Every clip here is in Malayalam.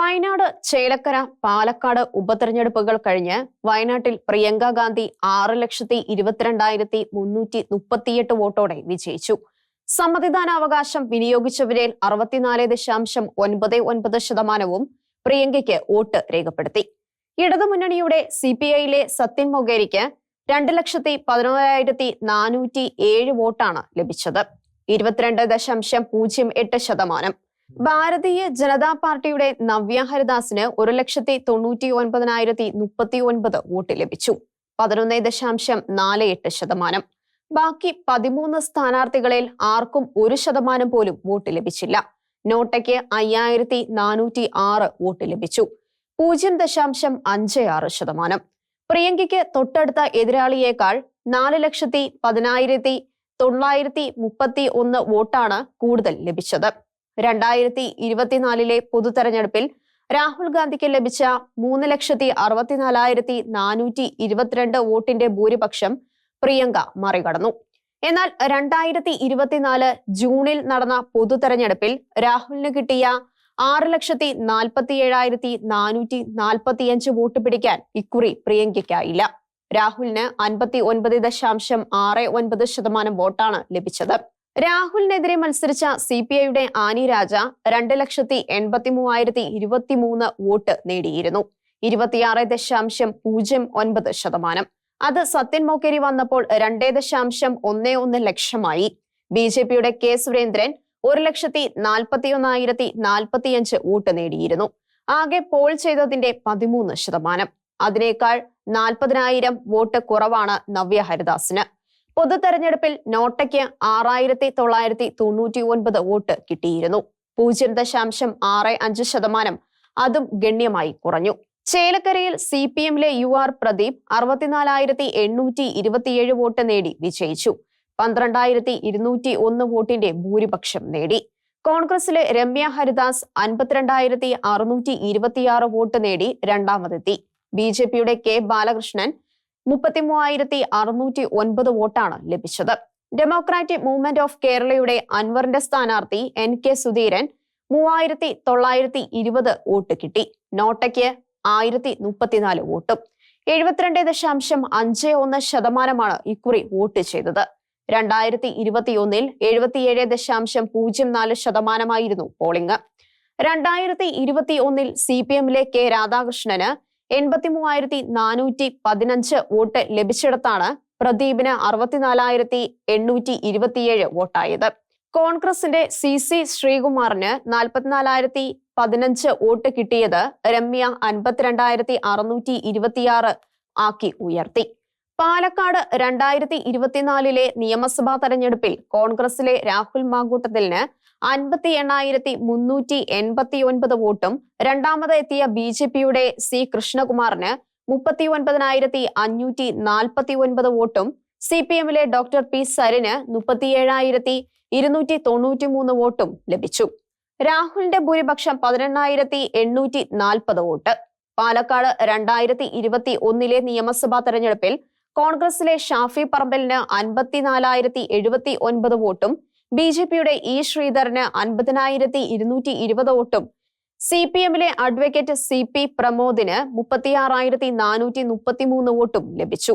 വയനാട്, ചേലക്കര, പാലക്കാട് ഉപതെരഞ്ഞെടുപ്പുകൾ കഴിഞ്ഞ് വയനാട്ടിൽ പ്രിയങ്ക ഗാന്ധി 6,22,338 വോട്ടോടെ വിജയിച്ചു. സമ്മതിദാനാവകാശം വിനിയോഗിച്ചവരിൽ 64.99% പ്രിയങ്കയ്ക്ക് വോട്ട് രേഖപ്പെടുത്തി. ഇടതുമുന്നണിയുടെ CPIയിലെ സത്യൻ മൊകേരിക്ക് 2,11,407 വോട്ടാണ് ലഭിച്ചത്. 22.08%. ഭാരതീയ ജനതാ പാർട്ടിയുടെ നവ്യ ഹരിദാസിന് 1,99,039 വോട്ട് ലഭിച്ചു. 11.48%. ബാക്കി 13 സ്ഥാനാർത്ഥികളിൽ ആർക്കും 1% പോലും വോട്ട് ലഭിച്ചില്ല. നോട്ടയ്ക്ക് 5,406 വോട്ട് ലഭിച്ചു. 0.56%. പ്രിയങ്കയ്ക്ക് തൊട്ടടുത്ത എതിരാളിയേക്കാൾ 4,10,931 വോട്ടാണ് കൂടുതൽ ലഭിച്ചത്. 2024 പൊതുതെരഞ്ഞെടുപ്പിൽ രാഹുൽ ഗാന്ധിക്ക് ലഭിച്ച 3,64,422 വോട്ടിന്റെ ഭൂരിപക്ഷം പ്രിയങ്ക മറികടന്നു. എന്നാൽ 2024 ജൂണിൽ നടന്ന പൊതുതെരഞ്ഞെടുപ്പിൽ രാഹുലിന് കിട്ടിയ 6,47,445 വോട്ട് പിടിക്കാൻ ഇക്കുറി പ്രിയങ്കയ്ക്കായില്ല. രാഹുലിന് 59.69% വോട്ടാണ് ലഭിച്ചത്. രാഹുലിനെതിരെ മത്സരിച്ച CPIയുടെ ആനി രാജ 2,83,023 വോട്ട് നേടിയിരുന്നു. 26.09%. അത് സത്യൻ മൊകേരി വന്നപ്പോൾ 2.11 ലക്ഷമായി. BJPയുടെ K സുരേന്ദ്രൻ 1,41,045 വോട്ട് നേടിയിരുന്നു. ആകെ പോൾ ചെയ്തതിന്റെ 13%. അതിനേക്കാൾ 40,000 വോട്ട് കുറവാണ് നവ്യ ഹരിദാസിന്. പൊതുതെരഞ്ഞെടുപ്പിൽ നോട്ടയ്ക്ക് 6,999 വോട്ട് കിട്ടിയിരുന്നു. 0.65%. അതും ഗണ്യമായി കുറഞ്ഞു. ചേലക്കരയിൽ CPMലെ UR പ്രദീപ് 64,827 വോട്ട് നേടി വിജയിച്ചു. 12,201 വോട്ടിന്റെ ഭൂരിപക്ഷം നേടി. കോൺഗ്രസിലെ രമ്യ ഹരിദാസ് 52,626 വോട്ട് നേടി രണ്ടാമതെത്തി. BJPയുടെ K ബാലകൃഷ്ണൻ 33,609 വോട്ടാണ് ലഭിച്ചത്. ഡെമോക്രാറ്റിക് മൂവ്മെന്റ് ഓഫ് കേരളയുടെ അൻവറിന്റെ സ്ഥാനാർത്ഥി NK സുധീരൻ 3,920 വോട്ട് കിട്ടി. നോട്ടയ്ക്ക് 1,034 വോട്ടും. 72.51% ഇക്കുറി വോട്ട് ചെയ്തത്. 2021 77.04% പോളിംഗ്. 2021 CPMലെ K രാധാകൃഷ്ണന് 83,415 വോട്ട് ലഭിച്ചിടത്താണ് പ്രദീപിന് 64,827 വോട്ടായത്. കോൺഗ്രസിന്റെ CC ശ്രീകുമാറിന് 44,015 വോട്ട് കിട്ടിയത് രമ്യ 52,626 ആക്കി ഉയർത്തി. പാലക്കാട് 2024 നിയമസഭാ തെരഞ്ഞെടുപ്പിൽ കോൺഗ്രസിലെ രാഹുൽ മാങ്കൂട്ടത്തിലിന് 58,389 വോട്ടും രണ്ടാമത് എത്തിയ BJPയുടെ C കൃഷ്ണകുമാറിന് 39,549 വോട്ടും CPMലെ ഡോക്ടർ P സരിന് 37,293 വോട്ടും ലഭിച്ചു. രാഹുലിന്റെ ഭൂരിപക്ഷം 18,840 വോട്ട്. പാലക്കാട് 2021 നിയമസഭാ തെരഞ്ഞെടുപ്പിൽ കോൺഗ്രസിലെ ഷാഫി പറമ്പലിന് 54,079 വോട്ടും BJPയുടെ E ശ്രീധരന് 50,220 വോട്ടും CPMലെ അഡ്വക്കേറ്റ് CP പ്രമോദിന് 36,433 വോട്ടും ലഭിച്ചു.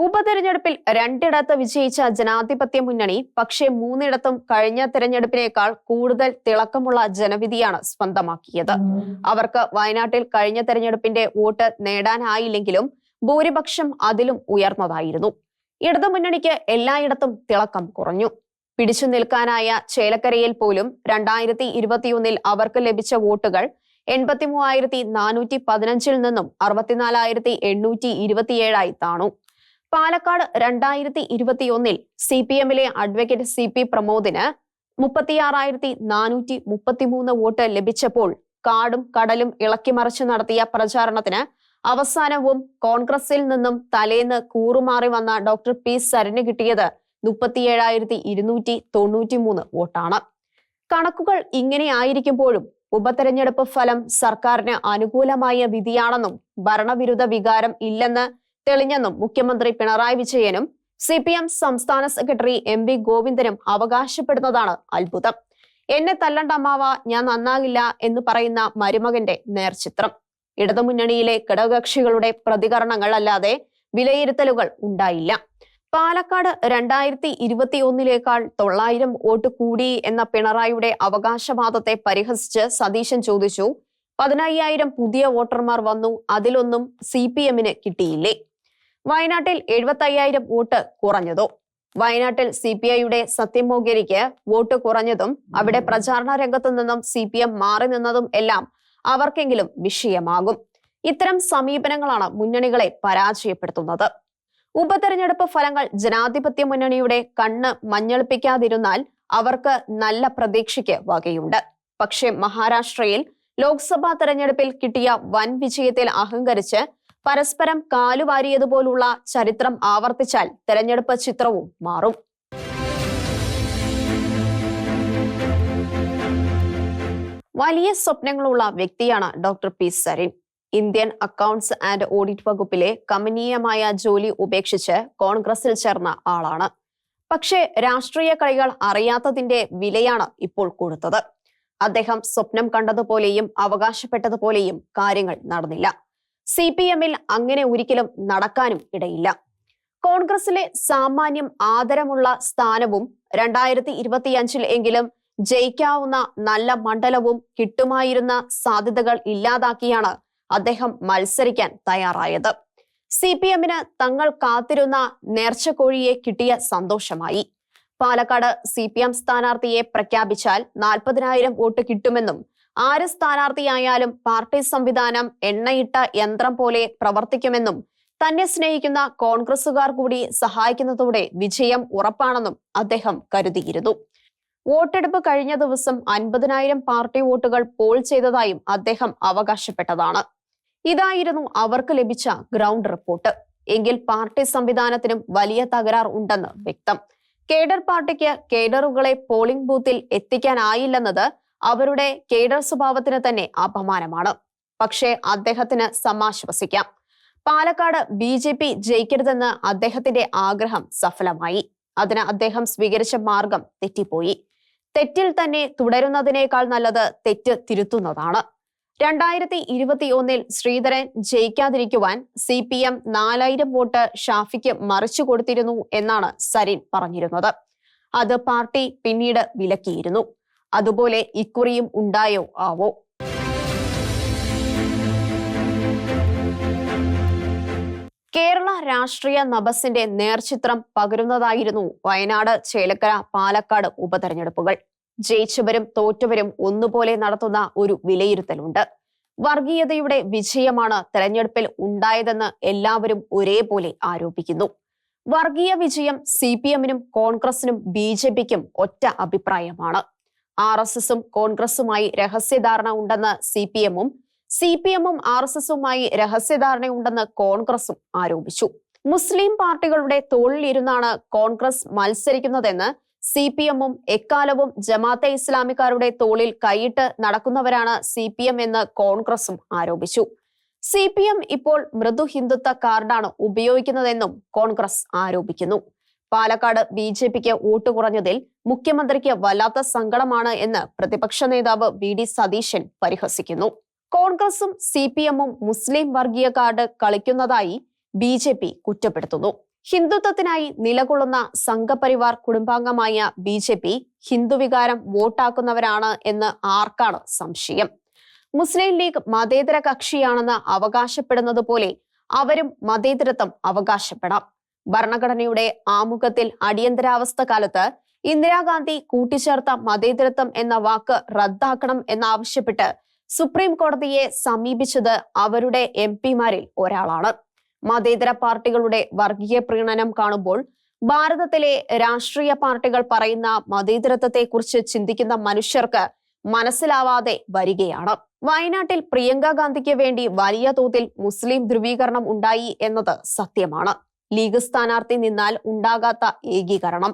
ഉപതെരഞ്ഞെടുപ്പിൽ 2 വിജയിച്ച ജനാധിപത്യ മുന്നണി പക്ഷേ 3 കഴിഞ്ഞ തെരഞ്ഞെടുപ്പിനേക്കാൾ കൂടുതൽ തിളക്കമുള്ള ജനവിധിയാണ് സ്വന്തമാക്കിയത്. അവർക്ക് വയനാട്ടിൽ കഴിഞ്ഞ തെരഞ്ഞെടുപ്പിന്റെ വോട്ട് നേടാനായില്ലെങ്കിലും ഭൂരിപക്ഷം അതിലും ഉയർന്നതായിരുന്നു. ഇടതുമുന്നണിക്ക് എല്ലായിടത്തും തിളക്കം കുറഞ്ഞു. പിടിച്ചു നിൽക്കാനായ ചേലക്കരയിൽ പോലും 2021 അവർക്ക് ലഭിച്ച വോട്ടുകൾ 83,415 നിന്നും 64,827 താണു. പാലക്കാട് 2021 CPMലെ അഡ്വക്കേറ്റ് CP പ്രമോദിന് 36,433 വോട്ട് ലഭിച്ചപ്പോൾ കാടും കടലും ഇളക്കിമറിച്ച് നടത്തിയ പ്രചാരണത്തിന് അവസാനവും കോൺഗ്രസിൽ നിന്നും തലേന്ന് കൂറുമാറി വന്ന ഡോക്ടർ P സരിന് കിട്ടിയത് 37,293 വോട്ടാണ്. കണക്കുകൾ ഇങ്ങനെയായിരിക്കുമ്പോഴും ഉപതെരഞ്ഞെടുപ്പ് ഫലം സർക്കാരിന് അനുകൂലമായ വിധിയാണെന്നും ഭരണവിരുദ്ധ വികാരം ഇല്ലെന്ന് തെളിഞ്ഞെന്നും മുഖ്യമന്ത്രി പിണറായി വിജയനും CPM സംസ്ഥാന സെക്രട്ടറി MV ഗോവിന്ദനും അവകാശപ്പെടുന്നതാണ് അത്ഭുതം. എന്നെ തല്ലണ്ട അമ്മാവ, ഞാൻ നന്നാകില്ല എന്ന് പറയുന്ന മരുമകന്റെ നേർചിത്രം. ഇടതുമുന്നണിയിലെ ഘടകകക്ഷികളുടെ പ്രതികരണങ്ങൾ അല്ലാതെ വിലയിരുത്തലുകൾ ഉണ്ടായില്ല. പാലക്കാട് 2021 900 വോട്ട് കൂടി എന്ന പിണറായിയുടെ അവകാശവാദത്തെ പരിഹസിച്ച് സതീശൻ ചോദിച്ചു, 15,000 പുതിയ വോട്ടർമാർ വന്നു, അതിലൊന്നും CPMന് കിട്ടിയില്ലേ? വയനാട്ടിൽ 75,000 വോട്ട് കുറഞ്ഞതോ? വയനാട്ടിൽ CPIയുടെ സത്യം മൊകേരിക്ക് വോട്ട് കുറഞ്ഞതും അവിടെ പ്രചാരണ രംഗത്തു നിന്നും CPM മാറി നിന്നതും എല്ലാം അവർക്കെങ്കിലും വിഷയമാകും. ഇത്തരം സമീപനങ്ങളാണ് മുന്നണികളെ പരാജയപ്പെടുത്തുന്നത്. ഉപതെരഞ്ഞെടുപ്പ് ഫലങ്ങൾ ജനാധിപത്യ മുന്നണിയുടെ കണ്ണ് മഞ്ഞളിപ്പിക്കാതിരുന്നാൽ അവർക്ക് നല്ല പ്രതീക്ഷയ്ക്ക് വകയുണ്ട്. പക്ഷേ മഹാരാഷ്ട്രയിൽ ലോക്സഭാ തെരഞ്ഞെടുപ്പിൽ കിട്ടിയ വൻ വിജയത്തിൽ അഹങ്കരിച്ച് പരസ്പരം കാലുവാരിയതുപോലുള്ള ചരിത്രം ആവർത്തിച്ചാൽ തെരഞ്ഞെടുപ്പ് ചിത്രവും മാറും. വലിയ സ്വപ്നങ്ങളുള്ള വ്യക്തിയാണ് doctor P Sarin. Indian accounts and audit വകുപ്പിലെ കമനീയമായ ജോലി ഉപേക്ഷിച്ച് കോൺഗ്രസിൽ ചേർന്ന ആളാണ്. പക്ഷേ രാഷ്ട്രീയ കളികൾ അറിയാത്തതിന്റെ വിലയാണ് ഇപ്പോൾ കൊടുത്തത്. അദ്ദേഹം സ്വപ്നം കണ്ടതുപോലെയും അവകാശപ്പെട്ടതുപോലെയും കാര്യങ്ങൾ നടന്നില്ല. CPMൽ അങ്ങനെ ഒരിക്കലും നടക്കാനും ഇടയില്ല. കോൺഗ്രസിലെ സാമാന്യം ആദരമുള്ള സ്ഥാനവും 2025 എങ്കിലും ജയിക്കാവുന്ന നല്ല മണ്ഡലവും കിട്ടുമായിരുന്ന സാധ്യതകൾ ഇല്ലാതാക്കിയാണ് അദ്ദേഹം മത്സരിക്കാൻ തയ്യാറായത്. CPMന് തങ്ങൾ കാത്തിരുന്ന നേർച്ചക്കോഴിയെ കിട്ടിയ സന്തോഷമായി. പാലക്കാട് CPM സ്ഥാനാർത്ഥിയെ പ്രഖ്യാപിച്ചാൽ 40,000 വോട്ട് കിട്ടുമെന്നും ആര് സ്ഥാനാർത്ഥിയായാലും പാർട്ടി സംവിധാനം എണ്ണയിട്ട യന്ത്രം പോലെ പ്രവർത്തിക്കുമെന്നും തന്നെ സ്നേഹിക്കുന്ന കോൺഗ്രസുകാർ കൂടി സഹായിക്കുന്നതോടെ വിജയം ഉറപ്പാണെന്നും അദ്ദേഹം കരുതിയിരുന്നു. വോട്ടെടുപ്പ് കഴിഞ്ഞ ദിവസം 50,000 പാർട്ടി വോട്ടുകൾ പോൾ ചെയ്തതായും അദ്ദേഹം അവകാശപ്പെട്ടതാണ്. ഇതായിരുന്നു അവർക്ക് ലഭിച്ച ഗ്രൗണ്ട് റിപ്പോർട്ട്. എങ്കിൽ പാർട്ടി സംവിധാനത്തിനും വലിയ തകരാർ ഉണ്ടെന്ന് വ്യക്തം. കേഡർ പാർട്ടിക്ക് കേഡറുകളെ പോളിംഗ് ബൂത്തിൽ എത്തിക്കാനായില്ലെന്നത് അവരുടെ കേഡർ സ്വഭാവത്തിന് തന്നെ അപമാനമാണ്. പക്ഷേ അദ്ദേഹത്തിന് സമാശ്വസിക്കാം. പാലക്കാട് BJP ജയിക്കരുതെന്ന് അദ്ദേഹത്തിന്റെ ആഗ്രഹം സഫലമായി. അതിന് അദ്ദേഹം സ്വീകരിച്ച മാർഗം തെറ്റിപ്പോയി. തെറ്റിൽ തന്നെ തുടരുന്നതിനേക്കാൾ നല്ലത് തെറ്റ് തിരുത്തുന്നതാണ്. 2021 ശ്രീധരൻ ജയിക്കാതിരിക്കുവാൻ CPM 4,000 വോട്ട് ഷാഫിക്ക് മറിച്ചു കൊടുത്തിരുന്നു എന്നാണ് സരിൻ പറഞ്ഞിരുന്നത്. അത് പാർട്ടി പിന്നീട് വിലക്കിയിരുന്നു. അതുപോലെ ഇക്കുറിയും ഉണ്ടായോ ആവോ? കേരള രാഷ്ട്രീയ നഭസിന്റെ നേർചിത്രം പകരുന്നതായിരുന്നു വയനാട്, ചേലക്കര, പാലക്കാട് ഉപതെരഞ്ഞെടുപ്പുകൾ. ജയിച്ചവരും തോറ്റവരും ഒന്നുപോലെ നടത്തുന്ന ഒരു വിലയിരുത്തലുണ്ട്. വർഗീയതയുടെ വിജയമാണ് തെരഞ്ഞെടുപ്പിൽ ഉണ്ടായതെന്ന് എല്ലാവരും ഒരേപോലെ ആരോപിക്കുന്നു. വർഗീയ വിജയം CPMനും കോൺഗ്രസിനും BJPക്കും ഒറ്റ അഭിപ്രായമാണ്. RSSും കോൺഗ്രസുമായി രഹസ്യധാരണ ഉണ്ടെന്ന് CPMും CPMും RSSുമായി രഹസ്യധാരണയുണ്ടെന്ന് കോൺഗ്രസും ആരോപിച്ചു. മുസ്ലിം പാർട്ടികളുടെ തോളിലിരുന്നാണ് കോൺഗ്രസ് മത്സരിക്കുന്നതെന്ന് CPMും എക്കാലവും ജമാഅത്തെ ഇസ്ലാമിക്കാരുടെ തോളിൽ കൈയിട്ട് നടക്കുന്നവരാണ് CPM എന്ന് കോൺഗ്രസും ആരോപിച്ചു. CPM ഇപ്പോൾ മൃദു ഹിന്ദുത്വ കാർഡാണ് ഉപയോഗിക്കുന്നതെന്നും കോൺഗ്രസ് ആരോപിക്കുന്നു. പാലക്കാട് BJPക്ക് വോട്ട് കുറഞ്ഞതിൽ മുഖ്യമന്ത്രിക്ക് വല്ലാത്ത സങ്കടമാണ് എന്ന് പ്രതിപക്ഷ നേതാവ് VD സതീശൻ പരിഹസിക്കുന്നു. കോൺഗ്രസും CPMും മുസ്ലിം വർഗീയ കാർഡ് കളിക്കുന്നതായി BJP കുറ്റപ്പെടുത്തുന്നു. ഹിന്ദുത്വത്തിനായി നിലകൊള്ളുന്ന സംഘപരിവാർ കുടുംബാംഗമായ BJP ഹിന്ദുവികാരം വോട്ടാക്കുന്നവരാണ് എന്ന് ആർക്കാണ് സംശയം? മുസ്ലിം ലീഗ് മതേതര കക്ഷിയാണെന്ന് അവകാശപ്പെടുന്നത് പോലെ അവരും മതേതരത്വം അവകാശപ്പെടാം. ഭരണഘടനയുടെ ആമുഖത്തിൽ അടിയന്തരാവസ്ഥ കാലത്ത് ഇന്ദിരാഗാന്ധി കൂട്ടിച്ചേർത്ത മതേതരത്വം എന്ന വാക്ക് റദ്ദാക്കണം എന്നാവശ്യപ്പെട്ട് സുപ്രീം കോടതിയെ സമീപിച്ചത് അവരുടെ MPമാരിൽ ഒരാളാണ്. മതേതര പാർട്ടികളുടെ വർഗീയ പ്രീണനം കാണുമ്പോൾ ഭാരതത്തിലെ രാഷ്ട്രീയ പാർട്ടികൾ പറയുന്ന മതേതരത്വത്തെക്കുറിച്ച് ചിന്തിക്കുന്ന മനുഷ്യർക്ക് മനസ്സിലാവാതെ വരികയാണ്. വയനാട്ടിൽ പ്രിയങ്ക ഗാന്ധിക്ക് വേണ്ടി വലിയ തോതിൽ മുസ്ലിം ധ്രുവീകരണം ഉണ്ടായി എന്നത് സത്യമാണ്. ലീഗ് സ്ഥാനാർത്ഥി നിന്നാൽ ഉണ്ടാകാത്ത ഏകീകരണം,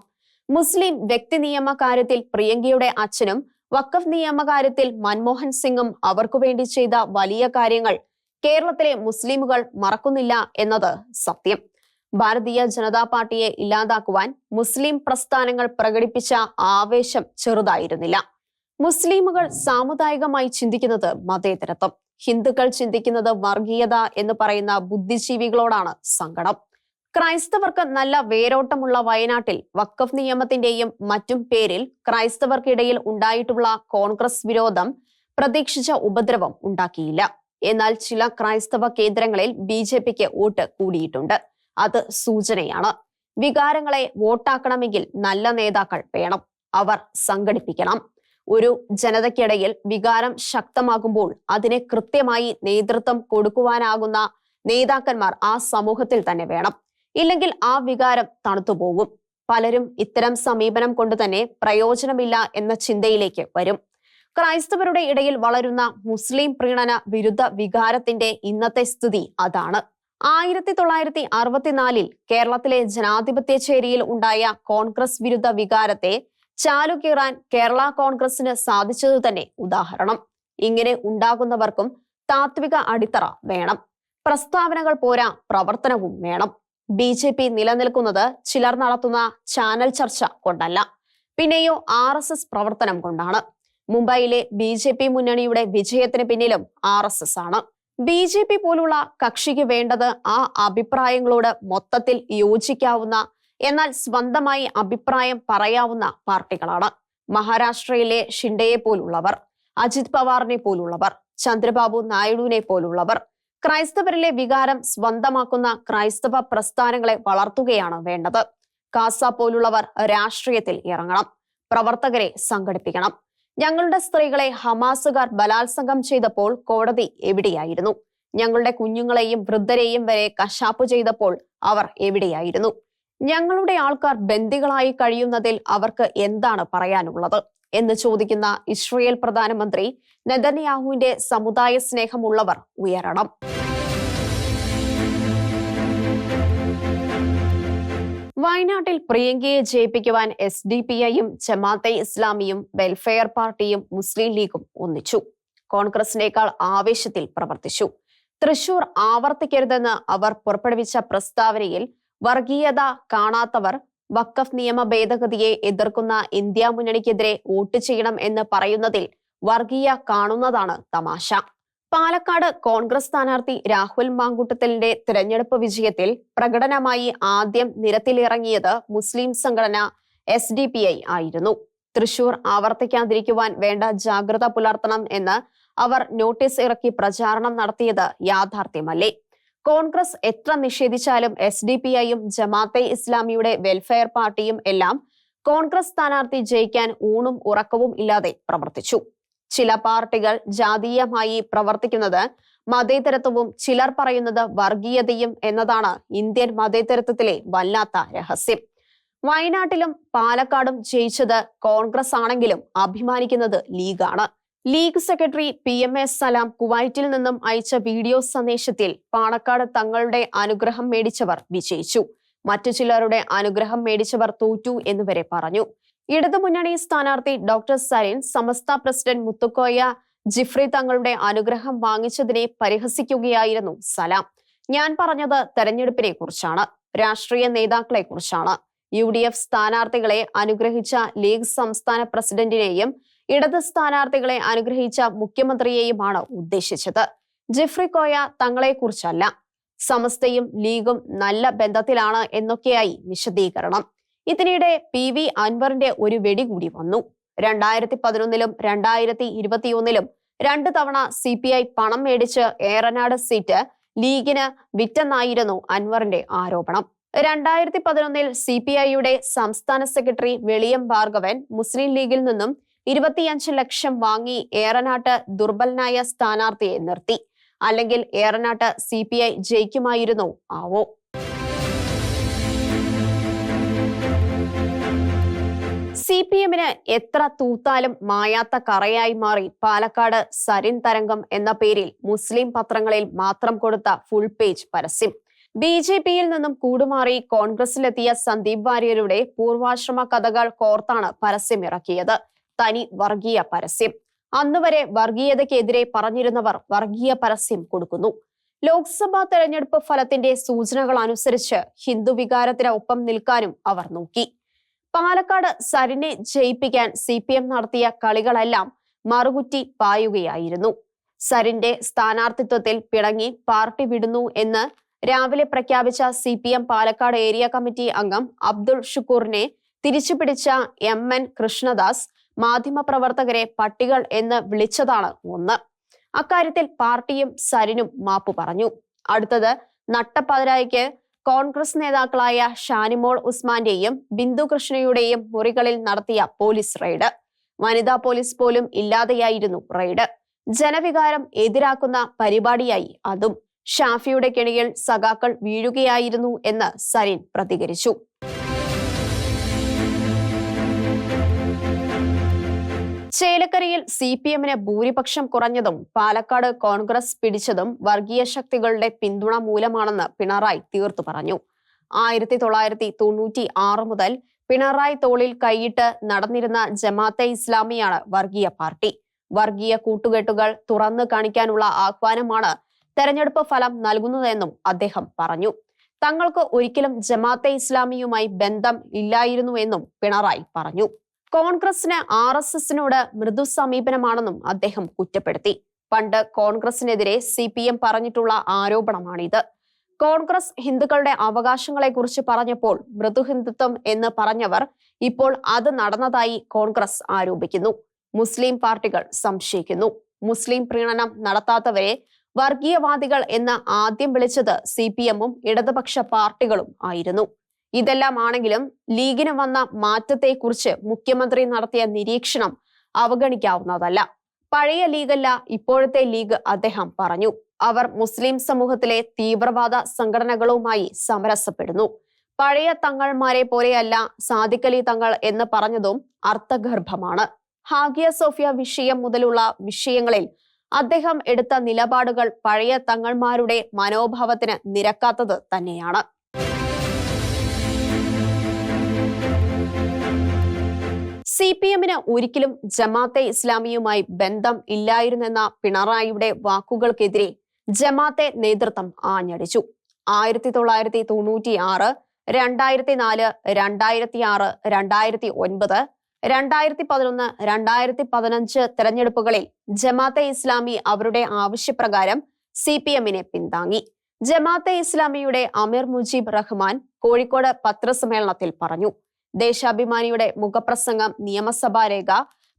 മുസ്ലിം വ്യക്തി നിയമ കാര്യത്തിൽ പ്രിയങ്കയുടെ അച്ഛനും വഖഫ് നിയമകാര്യത്തിൽ മൻമോഹൻ സിംഗും അവർക്കു വേണ്ടി ചെയ്ത വലിയ കാര്യങ്ങൾ കേരളത്തിലെ മുസ്ലിമുകൾ മറക്കുന്നില്ല എന്നത് സത്യം. ഭാരതീയ ജനതാ പാർട്ടിയെ ഇല്ലാതാക്കുവാൻ മുസ്ലിം പ്രസ്ഥാനങ്ങൾ പ്രകടിപ്പിച്ച ആവേശം ചെറുതായിരുന്നില്ല. മുസ്ലിമുകൾ സാമുദായികമായി ചിന്തിക്കുന്നത് മതേതരത്വം, ഹിന്ദുക്കൾ ചിന്തിക്കുന്നത് വർഗീയത എന്ന് പറയുന്ന ബുദ്ധിജീവികളോടാണ് സങ്കടം. ക്രൈസ്തവർക്ക് നല്ല വേരോട്ടമുള്ള വയനാട്ടിൽ വഖഫ് നിയമത്തിന്റെയും മറ്റും പേരിൽ ക്രൈസ്തവർക്കിടയിൽ ഉണ്ടായിട്ടുള്ള കോൺഗ്രസ് വിരോധം പ്രതീക്ഷിച്ച ഉപദ്രവം ഉണ്ടാക്കിയില്ല. എന്നാൽ ചില ക്രൈസ്തവ കേന്ദ്രങ്ങളിൽ BJPക്ക് വോട്ട് കൂടിയിട്ടുണ്ട്. അത് സൂചനയാണ്. വികാരങ്ങളെ വോട്ടാക്കണമെങ്കിൽ നല്ല നേതാക്കൾ വേണം, അവർ സംഘടിപ്പിക്കണം. ഒരു ജനതയ്ക്കിടയിൽ വികാരം ശക്തമാകുമ്പോൾ അതിനെ കൃത്യമായി നേതൃത്വം കൊടുക്കുവാനാകുന്ന നേതാക്കന്മാർ ആ സമൂഹത്തിൽ തന്നെ വേണം. ഇല്ലെങ്കിൽ ആ വികാരം തണുത്തുപോകും. പലരും ഇത്തരം സമീപനം കൊണ്ട് തന്നെ പ്രയോജനമില്ല എന്ന ചിന്തയിലേക്ക് വരും. ക്രൈസ്തവരുടെ ഇടയിൽ വളരുന്ന മുസ്ലിം പ്രീണന വിരുദ്ധ വികാരത്തിന്റെ ഇന്നത്തെ സ്ഥിതി അതാണ്. 1964 കേരളത്തിലെ ജനാധിപത്യചേരിയിൽ ഉണ്ടായ കോൺഗ്രസ് വിരുദ്ധ വികാരത്തെ ചാലുകീറാൻ കേരള കോൺഗ്രസിന് സാധിച്ചതു തന്നെ ഉദാഹരണം. ഇങ്ങനെ ഉണ്ടാകുന്നവർക്കും താത്വിക അടിത്തറ വേണം. പ്രസ്താവനകൾ പോരാ, പ്രവർത്തനവും വേണം. BJP നിലനിൽക്കുന്നത് ചിലർ നടത്തുന്ന ചാനൽ ചർച്ച കൊണ്ടല്ല, പിന്നെയോ RSS പ്രവർത്തനം കൊണ്ടാണ്. മുംബൈയിലെ BJP മുന്നണിയുടെ വിജയത്തിന് പിന്നിലും RSS ആണ്. BJP പോലുള്ള കക്ഷിക്ക് വേണ്ടത് ആ അഭിപ്രായങ്ങളോട് മൊത്തത്തിൽ യോജിക്കാവുന്ന, എന്നാൽ സ്വന്തമായി അഭിപ്രായം പറയാവുന്ന പാർട്ടികളാണ്. മഹാരാഷ്ട്രയിലെ ഷിൻഡെയെ പോലുള്ളവർ, അജിത് പവാറിനെ പോലുള്ളവർ, ചന്ദ്രബാബു നായിഡുവിനെ പോലുള്ളവർ ക്രൈസ്തവരിലെ വികാരം സ്വന്തമാക്കുന്ന ക്രൈസ്തവ പ്രസ്ഥാനങ്ങളെ വളർത്തുകയാണ് വേണ്ടത്. കാസ പോലുള്ളവർ രാഷ്ട്രീയത്തിൽ ഇറങ്ങണം, പ്രവർത്തകരെ സംഘടിപ്പിക്കണം. ഞങ്ങളുടെ സ്ത്രീകളെ ഹമാസുകാർ ബലാത്സംഗം ചെയ്തപ്പോൾ കോടതി എവിടെയായിരുന്നു? ഞങ്ങളുടെ കുഞ്ഞുങ്ങളെയും വൃദ്ധരെയും വരെ കശാപ്പ് ചെയ്തപ്പോൾ അവർ എവിടെയായിരുന്നു? ഞങ്ങളുടെ ആൾക്കാർ ബന്ദികളായി കഴിയുന്നതിൽ അവർക്ക് എന്താണ് പറയാനുള്ളത് എന്ന് ചോദിക്കുന്ന ഇസ്രയേൽ പ്രധാനമന്ത്രി നെതന്യാഹുവിന്റെ സമുദായ സ്നേഹമുള്ളവർ ഉയരണം. വയനാട്ടിൽ പ്രിയങ്കയെ ജയിപ്പിക്കുവാൻ SDPIയും ജമാഅത്തെ ഇസ്ലാമിയും വെൽഫെയർ പാർട്ടിയും മുസ്ലിം ലീഗും ഒന്നിച്ചു. കോൺഗ്രസിനേക്കാൾ ആവേശത്തിൽ പ്രവർത്തിച്ചു. തൃശൂർ ആവർത്തിക്കരുതെന്ന് അവർ പുറപ്പെടുവിച്ച പ്രസ്താവനയിൽ വർഗീയത കാണാത്തവർ വഖഫ് നിയമ ഭേദഗതിയെ എതിർക്കുന്ന ഇന്ത്യ മുന്നണിക്കെതിരെ വോട്ട് ചെയ്യണം എന്ന് പറയുന്നതിൽ വർഗീയ കാണുന്നതാണ് തമാശ. പാലക്കാട് കോൺഗ്രസ് സ്ഥാനാർത്ഥി രാഹുൽ മാങ്കൂട്ടത്തിലിന്റെ തിരഞ്ഞെടുപ്പ് വിജയത്തിൽ പ്രകടനമായി ആദ്യം നിരത്തിലിറങ്ങിയത് മുസ്ലിം സംഘടന SDPI ആയിരുന്നു. തൃശൂർ ആവർത്തിക്കാതിരിക്കുവാൻ വേണ്ട ജാഗ്രത പുലർത്തണം എന്ന് അവർ നോട്ടീസ് ഇറക്കി പ്രചാരണം നടത്തിയത് യാഥാർത്ഥ്യമല്ലേ? കോൺഗ്രസ് എത്ര നിഷേധിച്ചാലും SDPIയും ജമാഅത്തെ ഇസ്ലാമിയുടെ വെൽഫെയർ പാർട്ടിയും എല്ലാം കോൺഗ്രസ് സ്ഥാനാർത്ഥി ജയിക്കാൻ ഊണും ഉറക്കവും ഇല്ലാതെ പ്രവർത്തിച്ചു. ചില പാർട്ടികൾ ജാതീയമായി പ്രവർത്തിക്കുന്നത് മതേതരത്വവും ചിലർ പറയുന്നത് വർഗീയതയും എന്നതാണ് ഇന്ത്യൻ മതേതരത്വത്തിലെ വല്ലാത്ത രഹസ്യം. വയനാട്ടിലും പാലക്കാടും ജയിച്ചത് കോൺഗ്രസ് ആണെങ്കിലും അഭിമാനിക്കുന്നത് ലീഗാണ്. ലീഗ് സെക്രട്ടറി PMA സലാം കുവൈറ്റിൽ നിന്നും അയച്ച വീഡിയോ സന്ദേശത്തിൽ പാണക്കാട് തങ്ങളുടെ അനുഗ്രഹം മേടിച്ചവർ വിജയിച്ചു, മറ്റു ചിലരുടെ അനുഗ്രഹം മേടിച്ചവർ തോറ്റു എന്നുവരെ പറഞ്ഞു. ഇടതുമുന്നണി സ്ഥാനാർത്ഥി ഡോക്ടർ സരിൻ, സമസ്ത പ്രസിഡന്റ് മുത്തുക്കോയ ജിഫ്രി തങ്ങളുടെ അനുഗ്രഹം വാങ്ങിച്ചതിനെ പരിഹസിക്കുകയായിരുന്നു സലാം. ഞാൻ പറഞ്ഞത് തെരഞ്ഞെടുപ്പിനെ കുറിച്ചാണ്, രാഷ്ട്രീയ നേതാക്കളെ കുറിച്ചാണ്. UDF സ്ഥാനാർത്ഥികളെ അനുഗ്രഹിച്ച ലീഗ് സംസ്ഥാന പ്രസിഡന്റിനെയും ഇടത് സ്ഥാനാർത്ഥികളെ അനുഗ്രഹിച്ച മുഖ്യമന്ത്രിയെയുമാണ് ഉദ്ദേശിച്ചത്. ജിഫ്രി കോയ തങ്ങളെ കുറിച്ചല്ല. സമസ്തയും ലീഗും നല്ല ബന്ധത്തിലാണ് എന്നൊക്കെയായി വിശദീകരണം. ഇതിനിടെ PV അൻവറിന്റെ ഒരു വെടി കൂടി വന്നു. 2011-ലും 2021-ലും 2 തവണ CPI പണം മേടിച്ച് ഏറനാട് സീറ്റ് ലീഗിന് വിറ്റെന്നായിരുന്നു അൻവറിന്റെ ആരോപണം. 2011-ൽ CPIയുടെ സംസ്ഥാന സെക്രട്ടറി വെളിയം ഭാർഗവൻ മുസ്ലിം ലീഗിൽ നിന്നും 25 ലക്ഷം വാങ്ങി ഏറനാട്ട് ദുർബലനായ സ്ഥാനാർത്ഥിയെ നിർത്തി. അല്ലെങ്കിൽ ഏറനാട്ട് CPI ജയിക്കുമായിരുന്നോ ആവോ? CPMന് എത്ര തൂത്താലും മായാത്ത കറയായി മാറി പാലക്കാട് സരിൻ തരംഗം എന്ന പേരിൽ മുസ്ലിം പത്രങ്ങളിൽ മാത്രം കൊടുത്ത ഫുൾ പേജ് പരസ്യം. BJPയിൽ നിന്നും കൂടുമാറി കോൺഗ്രസിലെത്തിയ സന്ദീപ് വാര്യരുടെ പൂർവാശ്രമ കഥകൾ കോർത്താണ് പരസ്യം ഇറക്കിയത്. തനി വർഗീയ പരസ്യം. അന്നുവരെ വർഗീയതയ്ക്കെതിരെ പറഞ്ഞിരുന്നവർ വർഗീയ പരസ്യം കൊടുക്കുന്നു. ലോക്സഭാ തെരഞ്ഞെടുപ്പ് ഫലത്തിന്റെ സൂചനകൾ അനുസരിച്ച് ഹിന്ദു വികാരത്തിന് ഒപ്പം നിൽക്കാനും അവർ നോക്കി. പാലക്കാട് സരിനെ ജയിപ്പിക്കാൻ CPM നടത്തിയ കളികളെല്ലാം മറുകുറ്റി പായുകയായിരുന്നു. സരിന്റെ സ്ഥാനാർത്ഥിത്വത്തിൽ പിണങ്ങി പാർട്ടി വിടുന്നു എന്ന് രാവിലെ പ്രഖ്യാപിച്ച CPM പാലക്കാട് ഏരിയ കമ്മിറ്റി അംഗം അബ്ദുൾ ഷുക്കൂറിനെ തിരിച്ചുപിടിച്ച MN കൃഷ്ണദാസ് മാധ്യമപ്രവർത്തകരെ പട്ടികൾ എന്ന് വിളിച്ചതാണ് ഒന്ന്. അക്കാര്യത്തിൽ പാർട്ടിയും സരിനും മാപ്പു പറഞ്ഞു. അടുത്തത് നട്ടപ്പതിരായ്ക്ക് കോൺഗ്രസ് നേതാക്കളായ ഷാനിമോൾ ഉസ്മാന്റെയും ബിന്ദു കൃഷ്ണയുടെയും മുറികളിൽ നടത്തിയ പോലീസ് റെയ്ഡ്. വനിതാ പോലീസ് പോലും ഇല്ലാതെയായിരുന്നു റെയ്ഡ്. ജനവികാരം എതിരാക്കുന്ന പരിപാടിയായി അതും. ഷാഫിയുടെ കെണിയിൽ സഖാക്കൾ വീഴുകയായിരുന്നു എന്ന് സരിൻ പ്രതികരിച്ചു. ചേലക്കരയിൽ CPMന് ഭൂരിപക്ഷം കുറഞ്ഞതും പാലക്കാട് കോൺഗ്രസ് പിടിച്ചതും വർഗീയ ശക്തികളുടെ പിന്തുണ മൂലമാണെന്ന് പിണറായി തീർത്തു പറഞ്ഞു. 1996 മുതൽ പിണറായി തോളിൽ കൈയിട്ട് നടന്നിരുന്ന ജമാഅത്തെ ഇസ്ലാമിയാണ് വർഗീയ പാർട്ടി. വർഗീയ കൂട്ടുകെട്ടുകൾ തുറന്നു കാണിക്കാനുള്ള ആഹ്വാനമാണ് തെരഞ്ഞെടുപ്പ് ഫലം നൽകുന്നതെന്നും അദ്ദേഹം പറഞ്ഞു. തങ്ങൾക്ക് ഒരിക്കലും ജമാഅത്തെ ഇസ്ലാമിയുമായി ബന്ധം ഇല്ലായിരുന്നുവെന്നും പിണറായി പറഞ്ഞു. കോൺഗ്രസിന് RSSനോട് മൃദു സമീപനമാണെന്നും അദ്ദേഹം കുറ്റപ്പെടുത്തി. പണ്ട് കോൺഗ്രസിനെതിരെ CPM പറഞ്ഞിട്ടുള്ള ആരോപണമാണിത്. കോൺഗ്രസ് ഹിന്ദുക്കളുടെ അവകാശങ്ങളെക്കുറിച്ച് പറഞ്ഞപ്പോൾ മൃദു ഹിന്ദുത്വം എന്ന് പറഞ്ഞവർ ഇപ്പോൾ അത് നടന്നതായി കോൺഗ്രസ് ആരോപിക്കുന്നു. മുസ്ലിം പാർട്ടികൾ സംശയിക്കുന്നു. മുസ്ലിം പ്രീണനം നടത്താത്തവരെ വർഗീയവാദികൾ എന്ന് ആദ്യം വിളിച്ചത് CPMഉം ഇടതുപക്ഷ പാർട്ടികളും ആയിരുന്നു. ഇതെല്ലാം ആണെങ്കിലും ലീഗിന് വന്ന മാറ്റത്തെക്കുറിച്ച് മുഖ്യമന്ത്രി നടത്തിയ നിരീക്ഷണം അവഗണിക്കാവുന്നതല്ല. പഴയ ലീഗല്ല ഇപ്പോഴത്തെ ലീഗ്, അദ്ദേഹം പറഞ്ഞു. അവർ മുസ്ലിം സമൂഹത്തിലെ തീവ്രവാദ സംഘടനകളുമായി സമരസപ്പെടുന്നു. പഴയ തങ്ങൾമാരെ പോലെയല്ല സാദിഖലി തങ്ങൾ എന്ന് പറഞ്ഞതും അർത്ഥഗർഭമാണ്. ഹാഗിയ സോഫിയ വിഷയം മുതലുള്ള വിഷയങ്ങളിൽ അദ്ദേഹം എടുത്ത നിലപാടുകൾ പഴയ തങ്ങൾമാരുടെ മനോഭാവത്തിന് നിരക്കാത്തത് തന്നെയാണ്. CPMന് ഒരിക്കലും ജമാഅത്തെ ഇസ്ലാമിയുമായി ബന്ധം ഇല്ലായിരുന്നെന്ന പിണറായിയുടെ വാക്കുകൾക്കെതിരെ ജമാഅത്തെ നേതൃത്വം ആഞ്ഞടിച്ചു. 1996, 2004, 2006, 2009, 2011, 2015 തെരഞ്ഞെടുപ്പുകളിൽ ജമാഅത്തെ ഇസ്ലാമി അവരുടെ ആവശ്യപ്രകാരം CPMനെ പിന്താങ്ങി. ജമാഅത്തെ ഇസ്ലാമിയുടെ അമീർ മുജീബ് റഹ്മാൻ കോഴിക്കോട് പത്രസമ്മേളനത്തിൽ പറഞ്ഞു. ദേശാഭിമാനിയുടെ മുഖപ്രസംഗം, നിയമസഭാ രേഖ,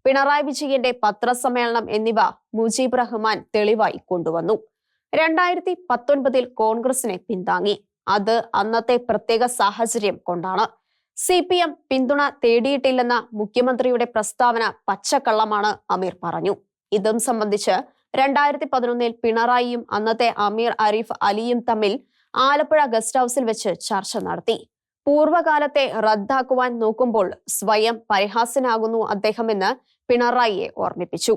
പിണറായി വിജയന്റെ പത്രസമ്മേളനം എന്നിവ മുജീബ് റഹ്മാൻ തെളിവായി കൊണ്ടുവന്നു. 2019 കോൺഗ്രസിനെ പിന്താങ്ങി. അത് അന്നത്തെ പ്രത്യേക സാഹചര്യം കൊണ്ടാണ്. CPM പിന്തുണ തേടിയിട്ടില്ലെന്ന മുഖ്യമന്ത്രിയുടെ പ്രസ്താവന പച്ചക്കള്ളമാണ്, അമീർ പറഞ്ഞു. ഇതും സംബന്ധിച്ച് 2011 പിണറായിയും അന്നത്തെ അമീർ അരീഫ് അലിയും തമ്മിൽ ആലപ്പുഴ ഗസ്റ്റ് ഹൌസിൽ വെച്ച് ചർച്ച നടത്തി. പൂർവ്വകാലത്തെ റദ്ദാക്കുവാൻ നോക്കുമ്പോൾ സ്വയം പരിഹാസ്യനാകുന്നു അദ്ദേഹമെന്ന് പിണറായിയെ ഓർമ്മിപ്പിച്ചു.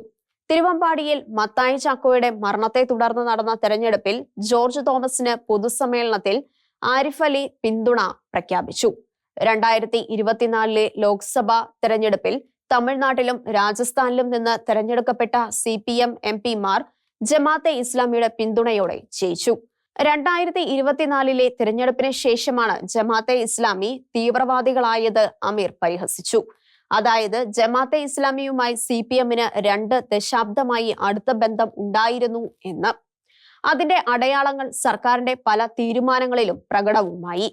തിരുവമ്പാടിയിൽ മത്തായി ചാക്കോയുടെ മരണത്തെ തുടർന്ന് നടന്ന തെരഞ്ഞെടുപ്പിൽ ജോർജ് തോമസിന് പൊതുസമ്മേളനത്തിൽ ആരിഫ് അലി പിന്തുണ പ്രഖ്യാപിച്ചു. 2024 ലോക്സഭാ തെരഞ്ഞെടുപ്പിൽ തമിഴ്നാട്ടിലും രാജസ്ഥാനിലും നിന്ന് തെരഞ്ഞെടുക്കപ്പെട്ട CPM MPമാർ ജമാഅത്തെ ഇസ്ലാമിയുടെ പിന്തുണയോടെ ജയിച്ചു. 2024 തെരഞ്ഞെടുപ്പിന് ശേഷമാണ് ജമാഅത്തെ ഇസ്ലാമി തീവ്രവാദികളായത് അമീർ പരിഹസിച്ചു. അതായത് ജമാഅത്തെ ഇസ്ലാമിയുമായി CPMന് 2 ദശാബ്ദമായി അടുത്ത ബന്ധം ഉണ്ടായിരുന്നു എന്ന്. അതിന്റെ അടയാളങ്ങൾ സർക്കാരിന്റെ പല തീരുമാനങ്ങളിലും പ്രകടവുമായി.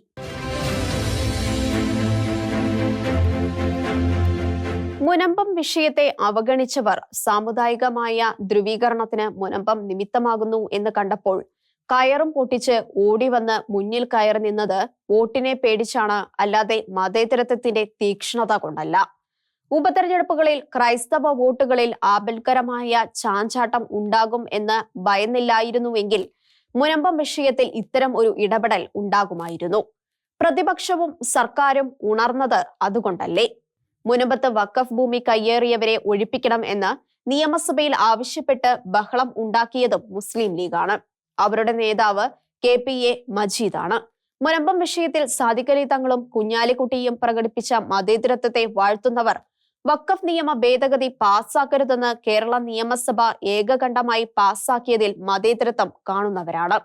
മുനമ്പം വിഷയത്തെ അവഗണിച്ചവർ സാമുദായികമായ ധ്രുവീകരണത്തിന് മുനമ്പം നിമിത്തമാകുന്നു എന്ന് കണ്ടപ്പോൾ കയറും പൊട്ടിച്ച് ഓടിവന്ന് മുന്നിൽ കയറി നിന്നത് വോട്ടിനെ പേടിച്ചാണ്, അല്ലാതെ മതേതരത്വത്തിന്റെ തീക്ഷ്ണത കൊണ്ടല്ല. ഉപതെരഞ്ഞെടുപ്പുകളിൽ ക്രൈസ്തവ വോട്ടുകളിൽ ആപൽക്കരമായ ചാഞ്ചാട്ടം ഉണ്ടാകും എന്ന് ഭയന്നില്ലായിരുന്നുവെങ്കിൽ മുനമ്പം വിഷയത്തിൽ ഇത്തരം ഒരു ഇടപെടൽ ഉണ്ടാകുമായിരുന്നു. പ്രതിപക്ഷവും സർക്കാരും ഉണർന്നത് അതുകൊണ്ടല്ലേ? മുനമ്പത്ത് വഖഫ് ഭൂമി കയ്യേറിയവരെ ഒഴിപ്പിക്കണം എന്ന് നിയമസഭയിൽ ആവശ്യപ്പെട്ട് ബഹളം ഉണ്ടാക്കിയതും മുസ്ലിം ലീഗാണ്. അവരുടെ നേതാവ് KPA മജീദാണ്. മുനമ്പം വിഷയത്തിൽ സാദിഖലി തങ്ങളും കുഞ്ഞാലിക്കുട്ടിയും പ്രകടിപ്പിച്ച മതേതരത്വത്തെ വാഴ്ത്തുന്നവർ വഖഫ് നിയമ ഭേദഗതി പാസ്സാക്കരുതെന്ന് കേരള നിയമസഭ ഏകകണ്ഠമായി പാസ്സാക്കിയതിൽ മതേതരത്വം കാണുന്നവരാണ്.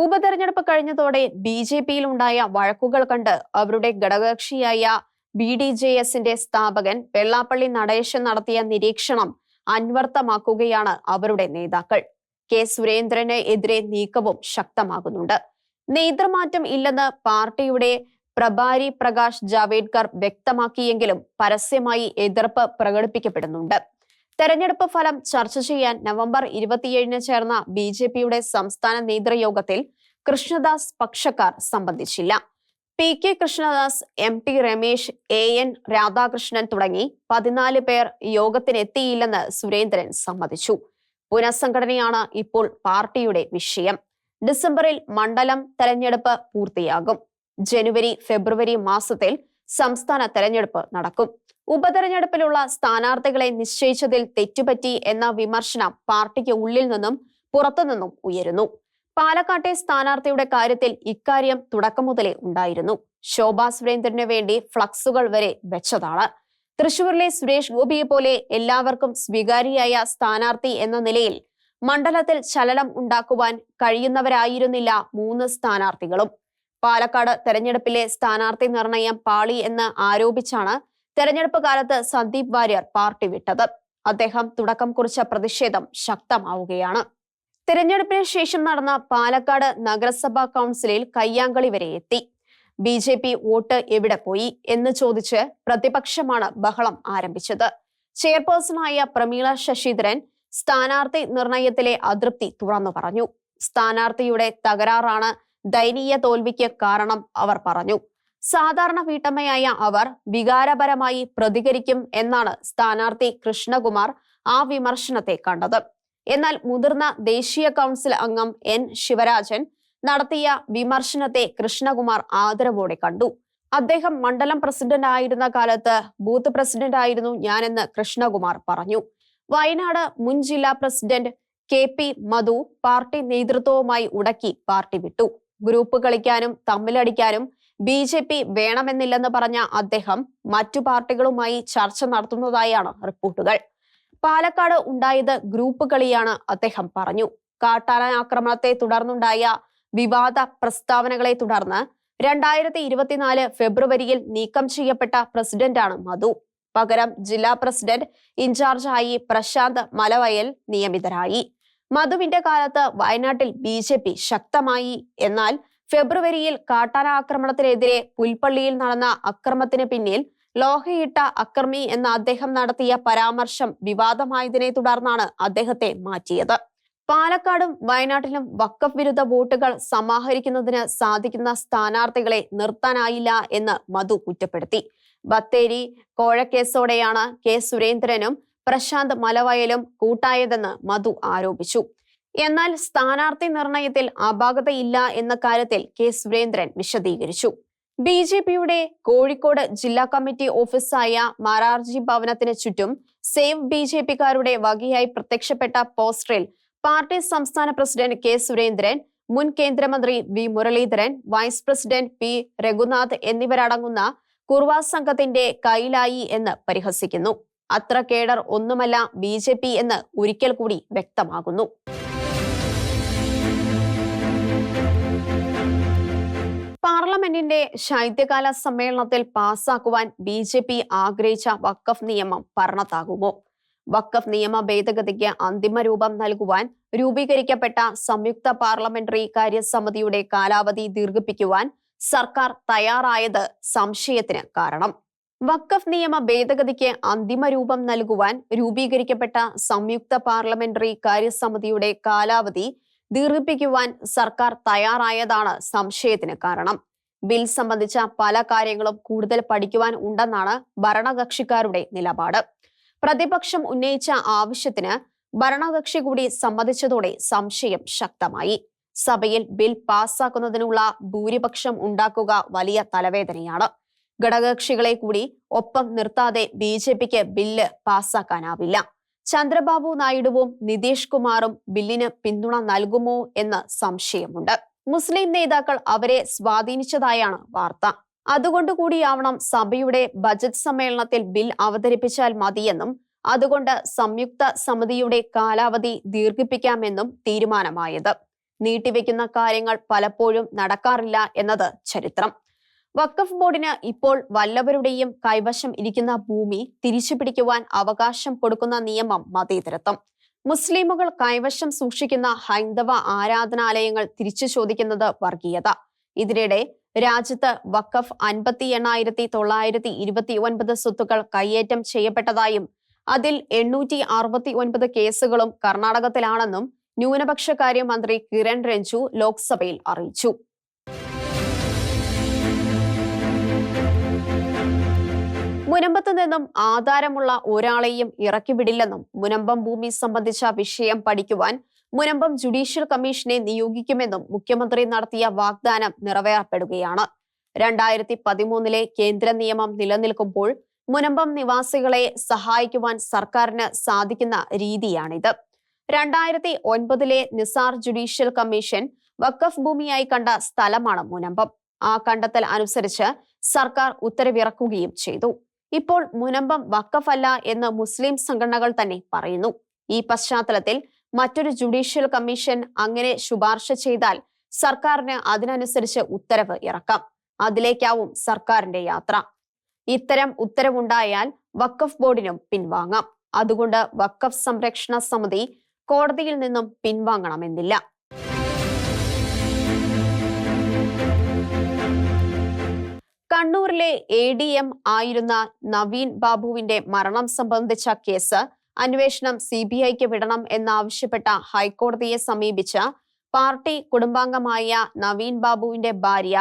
ഉപതെരഞ്ഞെടുപ്പ് കഴിഞ്ഞതോടെ BJPയിൽ ഉണ്ടായ വഴക്കുകൾ കണ്ട് അവരുടെ ഘടകകക്ഷിയായ BDJSന്റെ സ്ഥാപകൻ വെള്ളാപ്പള്ളി നടേശൻ നടത്തിയ നിരീക്ഷണം അന്വർത്ഥമാക്കുകയാണ് അവരുടെ നേതാക്കൾ. കെ സുരേന്ദ്രന് എതിരെ നീക്കവും ശക്തമാകുന്നുണ്ട്. നേതൃമാറ്റം ഇല്ലെന്ന് പാർട്ടിയുടെ പ്രഭാരി പ്രകാശ് ജാവേദ്കർ വ്യക്തമാക്കിയെങ്കിലും പരസ്യമായി എതിർപ്പ് പ്രകടിപ്പിക്കപ്പെടുന്നുണ്ട്. തെരഞ്ഞെടുപ്പ് ഫലം ചർച്ച ചെയ്യാൻ നവംബർ 27-ന് ചേർന്ന BJPയുടെ സംസ്ഥാന നേതൃയോഗത്തിൽ Krishnadas പക്ഷക്കാർ സംബന്ധിച്ചില്ല. PK Krishnadas, MT Ramesh, AN Radhakrishnan തുടങ്ങി 14 പേർ യോഗത്തിനെത്തിയില്ലെന്ന് സുരേന്ദ്രൻ സമ്മതിച്ചു. പുനഃസംഘടനയാണ് ഇപ്പോൾ പാർട്ടിയുടെ വിഷയം. ഡിസംബറിൽ മണ്ഡലം തെരഞ്ഞെടുപ്പ് പൂർത്തിയാകും. ജനുവരി, ഫെബ്രുവരി മാസത്തിൽ സംസ്ഥാന തെരഞ്ഞെടുപ്പ് നടക്കും. ഉപതെരഞ്ഞെടുപ്പിലുള്ള സ്ഥാനാർത്ഥികളെ നിശ്ചയിച്ചതിൽ തെറ്റുപറ്റി എന്ന വിമർശനം പാർട്ടിക്ക് ഉള്ളിൽ നിന്നും പുറത്തുനിന്നും ഉയരുന്നു. പാലക്കാട്ടെ സ്ഥാനാർത്ഥിയുടെ കാര്യത്തിൽ ഇക്കാര്യം തുടക്കം മുതലേ ഉണ്ടായിരുന്നു. ശോഭാ സുരേന്ദ്രന് വേണ്ടി ഫ്ലക്സുകൾ വരെ വെച്ചതാണ്. തൃശൂരിലെ സുരേഷ് ഗോപിയെ പോലെ എല്ലാവർക്കും സ്വീകാര്യയായ സ്ഥാനാർത്ഥി എന്ന നിലയിൽ മണ്ഡലത്തിൽ ചലനം ഉണ്ടാക്കുവാൻ കഴിയുന്നവരായിരുന്നില്ല 3 സ്ഥാനാർത്ഥികളും. പാലക്കാട് തെരഞ്ഞെടുപ്പിലെ സ്ഥാനാർത്ഥി നിർണയം പാളി എന്ന് ആരോപിച്ചാണ് തെരഞ്ഞെടുപ്പ് കാലത്ത് സന്ദീപ് വാര്യർ പാർട്ടി വിട്ടത്. അദ്ദേഹം തുടക്കം കുറിച്ച പ്രതിഷേധം ശക്തമാവുകയാണ്. തെരഞ്ഞെടുപ്പിന് ശേഷം നടന്ന പാലക്കാട് നഗരസഭാ കൗൺസിലിൽ കയ്യാങ്കളി വരെ എത്തി. BJP വോട്ട് എവിടെ പോയി എന്ന് ചോദിച്ച് പ്രതിപക്ഷമാണ് ബഹളം ആരംഭിച്ചത്. ചെയർപേഴ്സണായ പ്രമീള ശശിധരൻ സ്ഥാനാർത്ഥി നിർണയത്തിലെ അതൃപ്തി തുറന്നു പറഞ്ഞു. സ്ഥാനാർത്ഥിയുടെ തകരാറാണ് ദയനീയ തോൽവിക്ക് കാരണം അവർ പറഞ്ഞു. സാധാരണ വീട്ടമ്മയായ അവർ വികാരപരമായി പ്രതികരിക്കും എന്നാണ് സ്ഥാനാർത്ഥി കൃഷ്ണകുമാർ ആ വിമർശനത്തെ കണ്ടത്. എന്നാൽ മുതിർന്ന ദേശീയ കൗൺസിൽ അംഗം N ശിവരാജൻ നടത്തിയ വിമർശനത്തെ കൃഷ്ണകുമാർ ആദരവോടെ കണ്ടു. അദ്ദേഹം മണ്ഡലം പ്രസിഡന്റ് ആയിരുന്ന കാലത്ത് ബൂത്ത് പ്രസിഡന്റ് ആയിരുന്നു ഞാനെന്ന് കൃഷ്ണകുമാർ പറഞ്ഞു. വയനാട് മുൻ ജില്ലാ പ്രസിഡന്റ് KP മധു പാർട്ടി നേതൃത്വവുമായി ഉടക്കി പാർട്ടി വിട്ടു. ഗ്രൂപ്പ് കളിക്കാനും തമ്മിലടിക്കാനും BJP വേണമെന്നില്ലെന്ന് പറഞ്ഞ അദ്ദേഹം മറ്റു പാർട്ടികളുമായി ചർച്ച നടത്തുന്നതായാണ് റിപ്പോർട്ടുകൾ. പാലക്കാട് ഉണ്ടായത് ഗ്രൂപ്പ് കളിയാണ് അദ്ദേഹം പറഞ്ഞു. കാട്ടാന ആക്രമണത്തെ തുടർന്നുണ്ടായ വിവാദ പ്രസ്താവനകളെ തുടർന്ന് 2024 ഫെബ്രുവരിയിൽ നീക്കം ചെയ്യപ്പെട്ട പ്രസിഡന്റാണ് മധു. പകരം ജില്ലാ പ്രസിഡന്റ് ഇൻചാർജായി പ്രശാന്ത് മലവയൽ നിയമിതരായി. മധുവിന്റെ കാലത്ത് വയനാട്ടിൽ BJP ശക്തമായി. എന്നാൽ ഫെബ്രുവരിയിൽ കാട്ടാന ആക്രമണത്തിനെതിരെ പുൽപ്പള്ളിയിൽ നടന്ന അക്രമത്തിന് പിന്നിൽ ലോഹയിട്ട അക്രമി എന്ന അദ്ദേഹം നടത്തിയ പരാമർശം വിവാദമായതിനെ തുടർന്നാണ് അദ്ദേഹത്തെ മാറ്റിയത്. പാലക്കാടും വയനാട്ടിലും വഖഫ് വിരുദ്ധ വോട്ടുകൾ സമാഹരിക്കുന്നതിന് സാധിക്കുന്ന സ്ഥാനാർത്ഥികളെ നിർത്താനായില്ല എന്ന് മധു കുറ്റപ്പെടുത്തി. ബത്തേരി കോഴക്കേസോടെയാണ് K സുരേന്ദ്രനും പ്രശാന്ത് മലവയലും കൂട്ടായതെന്ന് മധു ആരോപിച്ചു. എന്നാൽ സ്ഥാനാർത്ഥി നിർണയത്തിൽ അപാകതയില്ല എന്ന കാര്യത്തിൽ K സുരേന്ദ്രൻ വിശദീകരിച്ചു. BJPയുടെ കോഴിക്കോട് ജില്ലാ കമ്മിറ്റി ഓഫീസായ മാരാർജി ഭവനത്തിന് ചുറ്റും സേവ് BJPക്കാരുടെ വകയായി പ്രത്യക്ഷപ്പെട്ട പോസ്റ്ററിൽ പാർട്ടി സംസ്ഥാന പ്രസിഡന്റ് K സുരേന്ദ്രൻ, മുൻ കേന്ദ്രമന്ത്രി V Muraleedharan, vice president P Raghunath എന്നിവരടങ്ങുന്ന കുർവ സംഘത്തിന്റെ കയ്യിലായി എന്ന് പരിഹസിക്കുന്നു. അത്ര കേഡർ ഒന്നുമല്ല BJP എന്ന് ഒരിക്കൽ കൂടി വ്യക്തമാകുന്നു. പാർലമെന്റിന്റെ ശൈത്യകാല സമ്മേളനത്തിൽ പാസാക്കുവാൻ BJP ആഗ്രഹിച്ച വഖഫ് നിയമം ഭരണത്താകുമോ? വഖഫ് നിയമ ഭേദഗതിക്ക് അന്തിമ രൂപം നൽകുവാൻ രൂപീകരിക്കപ്പെട്ട സംയുക്ത പാർലമെന്ററി കാര്യസമിതിയുടെ കാലാവധി ദീർഘിപ്പിക്കുവാൻ സർക്കാർ തയ്യാറായത് സംശയത്തിന് കാരണം. വഖഫ് നിയമ ഭേദഗതിക്ക് അന്തിമ രൂപം നൽകുവാൻ രൂപീകരിക്കപ്പെട്ട സംയുക്ത പാർലമെന്ററി കാര്യസമിതിയുടെ കാലാവധി ദീർഘിപ്പിക്കുവാൻ സർക്കാർ തയ്യാറായതാണ് സംശയത്തിന് കാരണം. ബിൽ സംബന്ധിച്ച പല കാര്യങ്ങളും കൂടുതൽ പഠിക്കുവാൻ ഉണ്ടെന്നാണ് ഭരണകക്ഷിക്കാരുടെ നിലപാട്. പ്രതിപക്ഷം ഉന്നയിച്ച ആവശ്യത്തിന് ഭരണകക്ഷി കൂടി സമ്മതിച്ചതോടെ സംശയം ശക്തമായി. സഭയിൽ ബിൽ പാസ്സാക്കുന്നതിനുള്ള ഭൂരിപക്ഷം ഉണ്ടാക്കുക വലിയ തലവേദനയാണ്. ഘടകകക്ഷികളെ കൂടി ഒപ്പം നിർത്താതെ BJPക്ക് ബില്ല് പാസ്സാക്കാനാവില്ല. ചന്ദ്രബാബു നായിഡുവും നിതീഷ് കുമാറും ബില്ലിന് പിന്തുണ നൽകുമോ എന്ന് സംശയമുണ്ട്. മുസ്ലിം നേതാക്കൾ അവരെ സ്വാധീനിച്ചതായാണ് വാർത്ത. അതുകൊണ്ടുകൂടിയാവണം സഭയുടെ ബജറ്റ് സമ്മേളനത്തിൽ ബിൽ അവതരിപ്പിച്ചാൽ മതിയെന്നും അതുകൊണ്ട് സംയുക്ത സമിതിയുടെ കാലാവധി ദീർഘിപ്പിക്കാമെന്നും തീരുമാനമായത്. നീട്ടിവെക്കുന്ന കാര്യങ്ങൾ പലപ്പോഴും നടക്കാറില്ല എന്നത് ചരിത്രം. വഖഫ് ബോർഡിന് ഇപ്പോൾ വല്ലവരുടെയും കൈവശം ഇരിക്കുന്ന ഭൂമി തിരിച്ചുപിടിക്കുവാൻ അവകാശം കൊടുക്കുന്ന നിയമം മതേതരത്വം. മുസ്ലിമുകൾ കൈവശം സൂക്ഷിക്കുന്ന ഹൈന്ദവ ആരാധനാലയങ്ങൾ തിരിച്ചു ചോദിക്കുന്നത് വർഗീയത. ഇതിനിടെ രാജ്യത്ത് വഖഫ് 58,929 സ്വത്തുക്കൾ കയ്യേറ്റം ചെയ്യപ്പെട്ടതായും അതിൽ 869 കേസുകളും കർണാടകത്തിലാണെന്നും ന്യൂനപക്ഷകാര്യ മന്ത്രി കിരൺ റിജിജു ലോക്സഭയിൽ അറിയിച്ചു. മുനമ്പത്ത് നിന്നും ആധാരമുള്ള ഒരാളെയും ഇറക്കിവിടില്ലെന്നും മുനമ്പം ഭൂമി സംബന്ധിച്ച വിഷയം പഠിക്കുവാൻ മുനമ്പം ജുഡീഷ്യൽ കമ്മീഷനെ നിയോഗിക്കുമെന്നും മുഖ്യമന്ത്രി നടത്തിയ വാഗ്ദാനം നിറവേറപ്പെടുകയാണ്. 2013 കേന്ദ്ര നിയമം നിലനിൽക്കുമ്പോൾ മുനമ്പം നിവാസികളെ സഹായിക്കുവാൻ സർക്കാരിന് സാധിക്കുന്ന രീതിയാണിത്. 2009 നിസാർ ജുഡീഷ്യൽ കമ്മീഷൻ വഖഫ് ഭൂമിയായി കണ്ട സ്ഥലമാണ് മുനമ്പം. ആ കണ്ടെത്തൽ അനുസരിച്ച് സർക്കാർ ഉത്തരവിറക്കുകയും ചെയ്തു. ഇപ്പോൾ മുനമ്പം വഖഫ് അല്ല എന്ന് മുസ്ലിം സംഘടനകൾ തന്നെ പറയുന്നു. ഈ പശ്ചാത്തലത്തിൽ മറ്റൊരു ജുഡീഷ്യൽ കമ്മീഷൻ അങ്ങനെ ശുപാർശ ചെയ്താൽ സർക്കാരിന് അതിനനുസരിച്ച് ഉത്തരവ് ഇറക്കാം. അതിലേക്കാവും സർക്കാരിന്റെ യാത്ര. ഇത്തരം ഉത്തരവുണ്ടായാൽ വഖഫ് ബോർഡിനും പിൻവാങ്ങാം. അതുകൊണ്ട് വഖഫ് സംരക്ഷണ സമിതി കോടതിയിൽ നിന്നും പിൻവാങ്ങണമെന്നില്ല. കണ്ണൂരിലെ ADM ആയിരുന്ന നവീൻ ബാബുവിന്റെ മരണം സംബന്ധിച്ച കേസ് അന്വേഷണം CBIക്ക് വിടണം എന്നാവശ്യപ്പെട്ട ഹൈക്കോടതിയെ സമീപിച്ച പാർട്ടി കുടുംബാംഗമായ നവീൻ ബാബുവിന്റെ ഭാര്യ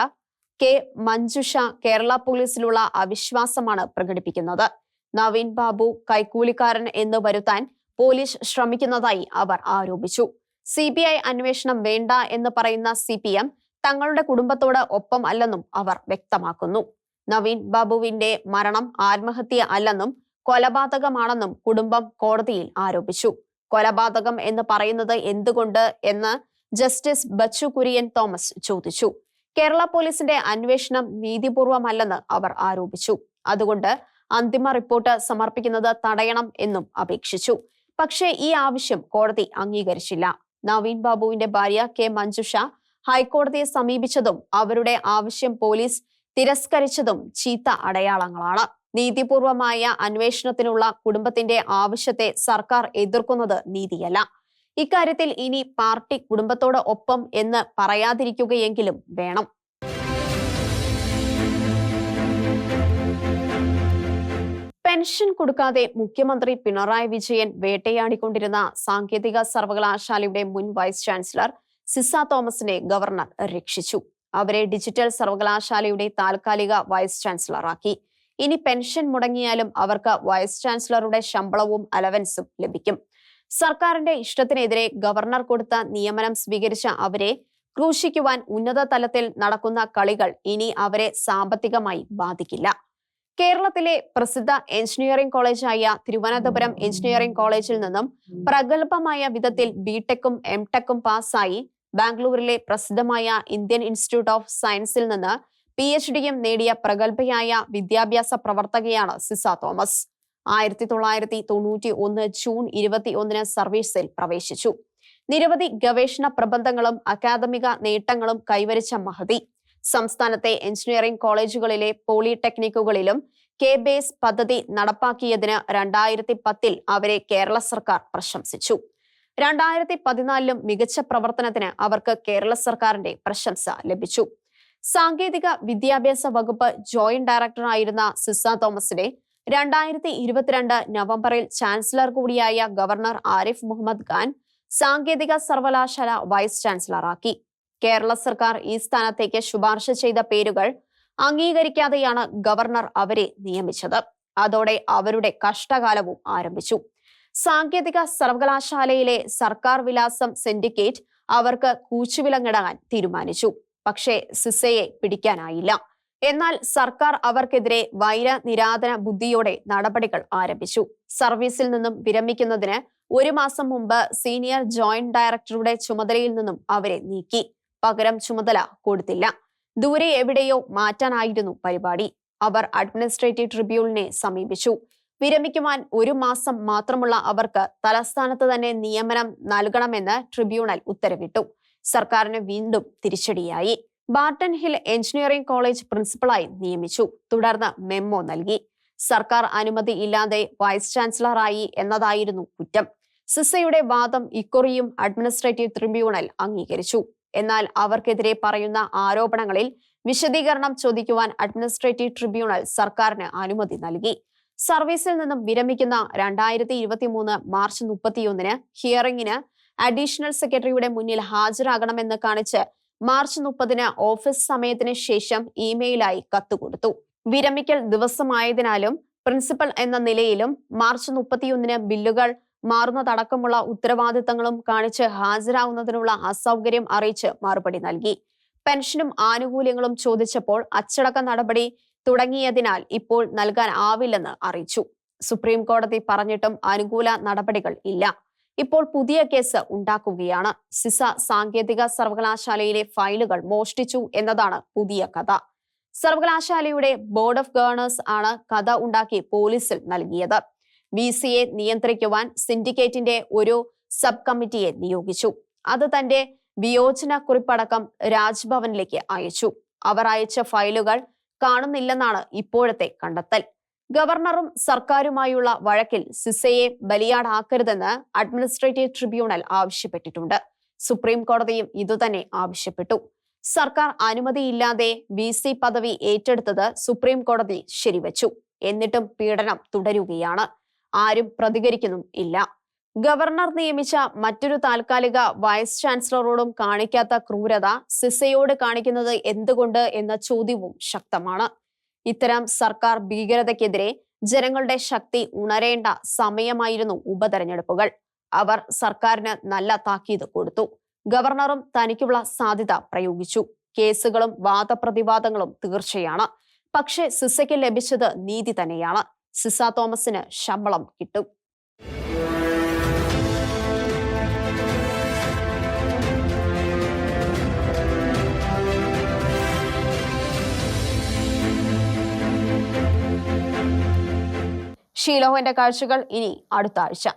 കെ മഞ്ജുഷ കേരള പോലീസിലുള്ള അവിശ്വാസമാണ് പ്രകടിപ്പിക്കുന്നത്. നവീൻ ബാബു കൈക്കൂലിക്കാരൻ എന്ന് വരുത്താൻ പോലീസ് ശ്രമിക്കുന്നതായി അവർ ആരോപിച്ചു. CBI അന്വേഷണം വേണ്ട എന്ന് പറയുന്ന CPM തങ്ങളുടെ കുടുംബത്തോട് ഒപ്പം അല്ലെന്നും അവർ വ്യക്തമാക്കുന്നു. നവീൻ ബാബുവിന്റെ മരണം ആത്മഹത്യ അല്ലെന്നും കൊലപാതകമാണെന്നും കുടുംബം കോടതിയിൽ ആരോപിച്ചു. കൊലപാതകം എന്ന് പറയുന്നത് എന്തുകൊണ്ട് എന്ന് ജസ്റ്റിസ് ബച്ചു കുര്യൻ തോമസ് ചോദിച്ചു. കേരള പോലീസിന്റെ അന്വേഷണം നീതിപൂർവമല്ലെന്ന് അവർ ആരോപിച്ചു. അതുകൊണ്ട് അന്തിമ റിപ്പോർട്ട് സമർപ്പിക്കുന്നത് തടയണം എന്നും അപേക്ഷിച്ചു. പക്ഷേ ഈ ആവശ്യം കോടതി അംഗീകരിച്ചില്ല. നവീൻ ബാബുവിന്റെ ഭാര്യ കെ മഞ്ജുഷ ഹൈക്കോടതിയെ സമീപിച്ചതും അവരുടെ ആവശ്യം പോലീസ് തിരസ്കരിച്ചതും ചീത്ത അടയാളങ്ങളാണ്. നീതിപൂർവമായ അന്വേഷണത്തിനുള്ള കുടുംബത്തിന്റെ ആവശ്യത്തെ സർക്കാർ എതിർക്കുന്നത് നീതിയല്ല. ഇക്കാര്യത്തിൽ ഇനി പാർട്ടി കുടുംബത്തോട് ഒപ്പം എന്ന് പറയാതിരിക്കുകയെങ്കിലും വേണം. പെൻഷൻ കൊടുക്കാതെ മുഖ്യമന്ത്രി പിണറായി വിജയൻ വേട്ടയാടിക്കൊണ്ടിരുന്ന സാങ്കേതിക സർവകലാശാലയുടെ മുൻ വൈസ് ചാൻസലർ സിസ തോമസിനെ ഗവർണർ രക്ഷിച്ചു. അവരെ ഡിജിറ്റൽ സർവകലാശാലയുടെ താൽക്കാലിക വൈസ് ചാൻസലറാക്കി. ഇനി പെൻഷൻ മുടങ്ങിയാലും അവർക്ക് വൈസ് ചാൻസലറുടെ ശമ്പളവും അലവൻസും ലഭിക്കും. സർക്കാരിന്റെ ഇഷ്ടത്തിനെതിരെ ഗവർണർ കൊടുത്ത നിയമനം സ്വീകരിച്ച അവരെ ക്രൂശിക്കുവാൻ ഉന്നത തലത്തിൽ നടക്കുന്ന കളികൾ ഇനി അവരെ സാമ്പത്തികമായി ബാധിക്കില്ല. കേരളത്തിലെ പ്രസിദ്ധ എഞ്ചിനീയറിംഗ് കോളേജായ തിരുവനന്തപുരം എഞ്ചിനീയറിംഗ് കോളേജിൽ നിന്നും പ്രഗത്ഭമായ വിധത്തിൽ BTechഉം MTechഉം പാസ്സായി ബാംഗ്ലൂരിലെ പ്രസിദ്ധമായ ഇന്ത്യൻ ഇൻസ്റ്റിറ്റ്യൂട്ട് ഓഫ് സയൻസിൽ നിന്ന് PhDയും നേടിയ പ്രഗത്ഭയായ വിദ്യാഭ്യാസ പ്രവർത്തകയാണ് സിസ തോമസ്. 1991 ജൂൺ 21 സർവീസിൽ പ്രവേശിച്ചു. നിരവധി ഗവേഷണ പ്രബന്ധങ്ങളും അക്കാദമിക നേട്ടങ്ങളും കൈവരിച്ച മഹതി സംസ്ഥാനത്തെ എഞ്ചിനീയറിംഗ് കോളേജുകളിലെ പോളിടെക്നിക്കുകളിലും ബേസ് പദ്ധതി നടപ്പാക്കിയതിന് 2010 അവരെ കേരള സർക്കാർ പ്രശംസിച്ചു. 2014 മികച്ച പ്രവർത്തനത്തിന് അവർക്ക് കേരള സർക്കാരിന്റെ പ്രശംസ ലഭിച്ചു. സാങ്കേതിക വിദ്യാഭ്യാസ വകുപ്പ് ജോയിന്റ് ഡയറക്ടറായിരുന്ന സിസ തോമസിനെ 2022 നവംബറിൽ ചാൻസലർ കൂടിയായ ഗവർണർ ആരിഫ് മുഹമ്മദ് ഖാൻ സാങ്കേതിക സർവകലാശാല വൈസ് ചാൻസലറാക്കി. കേരള സർക്കാർ ഈ സ്ഥാനത്തേക്ക് ശുപാർശ ചെയ്ത പേരുകൾ അംഗീകരിക്കാതെയാണ് ഗവർണർ അവരെ നിയമിച്ചത്. അതോടെ അവരുടെ കഷ്ടകാലവും ആരംഭിച്ചു. സാങ്കേതിക സർവകലാശാലയിലെ സർക്കാർ വിലാസം സിൻഡിക്കേറ്റ് അവർക്ക് കൂച്ചുവിലങ്ങിടാൻ തീരുമാനിച്ചു. പക്ഷേ സിസയെ പിടിക്കാനായില്ല. എന്നാൽ സർക്കാർ അവർക്കെതിരെ വൈരനിരാധന ബുദ്ധിയോടെ നടപടികൾ ആരംഭിച്ചു. സർവീസിൽ നിന്നും വിരമിക്കുന്നതിന് 1 മാസം മുമ്പ് സീനിയർ ജോയിന്റ് ഡയറക്ടറുടെ ചുമതലയിൽ നിന്നും അവരെ നീക്കി. പകരം ചുമതല കൊടുത്തില്ല. ദൂരെ എവിടെയോ മാറ്റാനായിരുന്നു പരിപാടി. അവർ അഡ്മിനിസ്ട്രേറ്റീവ് ട്രിബ്യൂണലിനെ സമീപിച്ചു. വിരമിക്കുവാൻ 1 മാസം മാത്രമുള്ള അവർക്ക് തലസ്ഥാനത്ത് തന്നെ നിയമനം നൽകണമെന്ന് ട്രിബ്യൂണൽ ഉത്തരവിട്ടു. സർക്കാരിന് വീണ്ടും തിരിച്ചടിയായി. ബാർട്ടൺ ഹിൽ എഞ്ചിനീയറിംഗ് കോളേജ് പ്രിൻസിപ്പളായി നിയമിച്ചു. തുടർന്ന് മെമ്മോ നൽകി. സർക്കാർ അനുമതി ഇല്ലാതെ വൈസ് ചാൻസലറായി എന്നതായിരുന്നു കുറ്റം. സിസയുടെ വാദം ഇക്കുറിയും അഡ്മിനിസ്ട്രേറ്റീവ് ട്രിബ്യൂണൽ അംഗീകരിച്ചു. എന്നാൽ അവർക്കെതിരെ പറയുന്ന ആരോപണങ്ങളിൽ വിശദീകരണം ചോദിക്കുവാൻ അഡ്മിനിസ്ട്രേറ്റീവ് ട്രിബ്യൂണൽ സർക്കാരിന് അനുമതി നൽകി. സർവീസിൽ നിന്നും വിരമിക്കുന്ന 2023 മാർച്ച് 31 ഹിയറിംഗിന് അഡീഷണൽ സെക്രട്ടറിയുടെ മുന്നിൽ ഹാജരാകണമെന്ന് കാണിച്ച് മാർച്ച് 30 ഓഫീസ് സമയത്തിന് ശേഷം ഇമെയിലായി കത്തുകൊടുത്തു. വിരമിക്കൽ ദിവസമായതിനാലും പ്രിൻസിപ്പൽ എന്ന നിലയിലും മാർച്ച് 31 ബില്ലുകൾ മാറുന്നതടക്കമുള്ള ഉത്തരവാദിത്തങ്ങളും കാണിച്ച് ഹാജരാകുന്നതിനുള്ള അസൗകര്യം അറിയിച്ച് മറുപടി നൽകി. പെൻഷനും ആനുകൂല്യങ്ങളും ചോദിച്ചപ്പോൾ അച്ചടക്ക നടപടി തുടങ്ങിയതിനാൽ ഇപ്പോൾ നൽകാൻ ആവില്ലെന്ന് അറിയിച്ചു. സുപ്രീം കോടതി പറഞ്ഞിട്ടും അനുകൂല നടപടികൾ ഇല്ല. ഇപ്പോൾ പുതിയ കേസ് ഉണ്ടാക്കുകയാണ്. സിസ സാങ്കേതിക സർവകലാശാലയിലെ ഫയലുകൾ മോഷ്ടിച്ചു എന്നതാണ് പുതിയ കഥ. സർവകലാശാലയുടെ ബോർഡ് ഓഫ് ഗവർണേഴ്സ് ആണ് കഥ ഉണ്ടാക്കി പോലീസിൽ നൽകിയത്. VCയെ നിയന്ത്രിക്കുവാൻ സിൻഡിക്കേറ്റിന്റെ ഒരു സബ് കമ്മിറ്റിയെ നിയോഗിച്ചു. അത് തന്റെ വിയോജന കുറിപ്പടക്കം രാജ്ഭവനിലേക്ക് അയച്ചു. അവർ അയച്ച ഫയലുകൾ കാണുന്നില്ലെന്നാണ് ഇപ്പോഴത്തെ കണ്ടെത്തൽ. ഗവർണറും സർക്കാരുമായുള്ള വഴക്കിൽ സിസയെ ബലിയാടാക്കരുതെന്ന് അഡ്മിനിസ്ട്രേറ്റീവ് ട്രിബ്യൂണൽ ആവശ്യപ്പെട്ടിട്ടുണ്ട്. സുപ്രീം കോടതിയും ഇതുതന്നെ ആവശ്യപ്പെട്ടു. സർക്കാർ അനുമതിയില്ലാതെ VC പദവി ഏറ്റെടുത്തത് സുപ്രീം കോടതി ശരിവച്ചു. എന്നിട്ടും പീഡനം തുടരുകയാണ്. ആരും പ്രതികരിക്കുന്നും ഇല്ല. ഗവർണർ നിയമിച്ച മറ്റൊരു താൽക്കാലിക വൈസ് ചാൻസലറോടും കാണിക്കാത്ത ക്രൂരത സിസയോട് കാണിക്കുന്നത് എന്തുകൊണ്ട് എന്ന ചോദ്യവും ശക്തമാണ്. ഇത്തരം സർക്കാർ ഭീകരതയ്ക്കെതിരെ ജനങ്ങളുടെ ശക്തി ഉണരേണ്ട സമയമായിരുന്നു ഉപതെരഞ്ഞെടുപ്പുകൾ. അവർ സർക്കാരിന് നല്ല താക്കീത് കൊടുത്തു. ഗവർണറും തനിക്കുള്ള സാധ്യത പ്രയോഗിച്ചു. കേസുകളും വാദപ്രതിവാദങ്ങളും തീർച്ചയാണ്. പക്ഷേ സിസയ്ക്ക് ലഭിച്ചത് നീതി തന്നെയാണ്. സിസ തോമസിന് ശമ്പളം കിട്ടും. ഷീലോഹന്റെ കാഴ്ചകൾ ഇനി അടുത്ത ആഴ്ച.